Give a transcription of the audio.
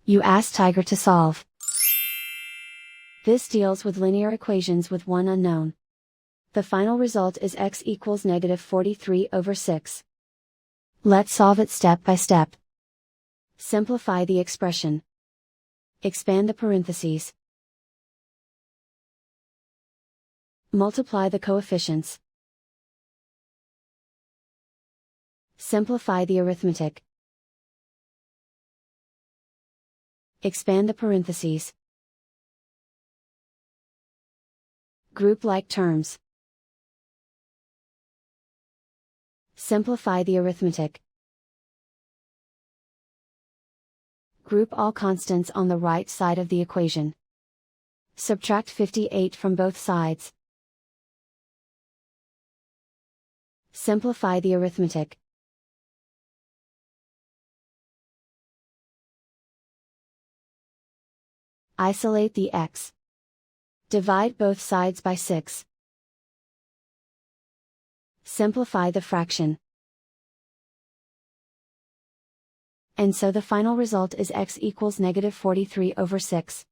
You ask Tiger to solve. This deals with linear equations with one unknown. The final result is x equals -43/6. Let's solve it step by step. Simplify the expression. Expand the parentheses. Multiply the coefficients. Simplify the arithmetic. Expand the parentheses. Group like terms. Simplify the arithmetic. Group all constants on the right side of the equation. Subtract 58 from both sides. Simplify the arithmetic. Isolate the x. Divide both sides by 6. Simplify the fraction. And so the final result is x equals -43/6.